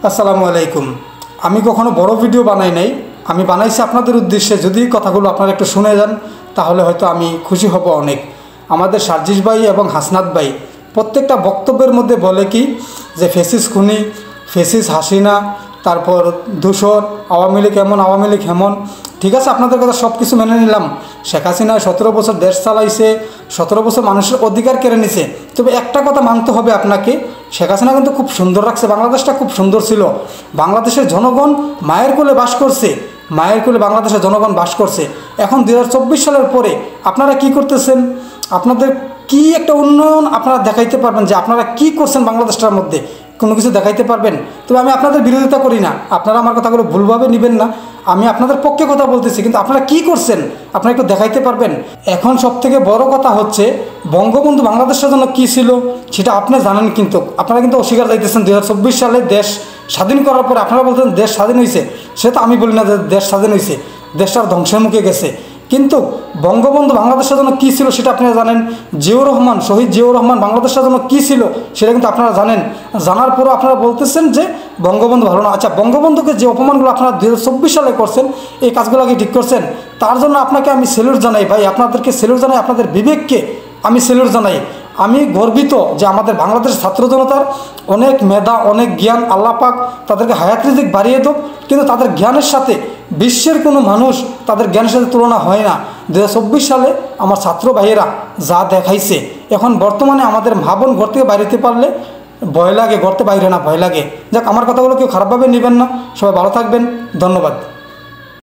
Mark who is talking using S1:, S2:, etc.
S1: আসসালামু আলাইকুম। আমি কখনো বড় ভিডিও বানাই নাই, আমি বানাইছি আপনাদের উদ্দেশ্যে। যদি কথাগুলো আপনারা একটু শুনে যান তাহলে হয়তো আমি খুশি হব অনেক। আমাদের সার্জিস ভাই এবং হাসনাত ভাই প্রত্যেকটা বক্তব্যের মধ্যে বলে কি যে ফেসিস খুনি, ফেসিস হাসিনা, তারপর দূষর, আওয়ামী লীগ এমন, আওয়ামী লীগ হেমন। ঠিক আছে, আপনাদের কথা সব কিছু মেনে নিলাম। শেখ হাসিনা 17 বছর দেশ চালাইছে, 17 বছর মানুষের অধিকার কেড়ে নিছে। তবে একটা কথা মানতে হবে আপনাকে, শেখ হাসিনা কিন্তু খুব সুন্দর রাখছে, বাংলাদেশটা খুব সুন্দর ছিল। বাংলাদেশের জনগণ মায়ের কোলে বাস করছে, মায়ের কোলে বাংলাদেশের জনগণ বাস করছে। এখন 2024 সালের পরে আপনারা কি করতেছেন? আপনাদের কি একটা উন্নয়ন আপনারা দেখাইতে পারবেন যে আপনারা কি করছেন বাংলাদেশটার মধ্যে? কোনো কিছু দেখাইতে পারবেন? তবে আমি আপনাদের বিরোধিতা করি না, আপনারা আমার কথাগুলো ভুলভাবে নেবেন না। আমি আপনাদের পক্ষে কথা বলতেছি, কিন্তু আপনারা কি করছেন আপনারা একটু দেখাইতে পারবেন? এখন সবথেকে বড় কথা হচ্ছে বঙ্গবন্ধু বাংলাদেশের জন্য কী ছিল সেটা আপনি জানেন, কিন্তু আপনারা কিন্তু অস্বীকার যাইতেছেন। 2024 সালে দেশ স্বাধীন করার পরে আপনারা বলতেন দেশ স্বাধীন হয়েছে। সেটা আমি বলি না যে দেশ স্বাধীন হয়েছে, দেশটার ধ্বংসের মুখে গেছে। কিন্তু বঙ্গবন্ধু বাংলাদেশের জন্য কী ছিল সেটা আপনারা জানেন। জিয়াউর রহমান, শহীদ জিয়াউর রহমান বাংলাদেশের জন্য কী ছিল সেটা কিন্তু আপনারা জানেন। জানার পরও আপনারা বলতেছেন যে বঙ্গবন্ধু ভালো না। আচ্ছা, বঙ্গবন্ধুকে যে অপমানগুলো আপনারা 2024 সালে করছেন, এই কাজগুলো কি ঠিক করছেন? তার জন্য আপনাকে আমি স্যালুট জানাই ভাই, আপনাদেরকে স্যালুট জানাই, আপনাদের বিবেককে আমি স্যালুট জানাই। আমি গর্বিত যে আমাদের বাংলাদেশের ছাত্র জনতার অনেক মেধা, অনেক জ্ঞান। আল্লাহ পাক তাদেরকে হায়াত রিজিক বাড়িয়ে দেব, কিন্তু তাদের জ্ঞানের সাথে বিশ্বের কোনো মানুষ তাদের জ্ঞানের সাথে তুলনা হয় না। 2024 সালে আমার ছাত্র ভাইয়েরা যা দেখাইছে, এখন বর্তমানে আমাদের ভাবন ঘর থেকে বাইরেতে পারলে ভয় লাগে, ঘরতে বাইরে না ভয় লাগে। যাক, আমার কথাগুলো কেউ খারাপভাবে নেবেন না। সবাই ভালো থাকবেন, ধন্যবাদ।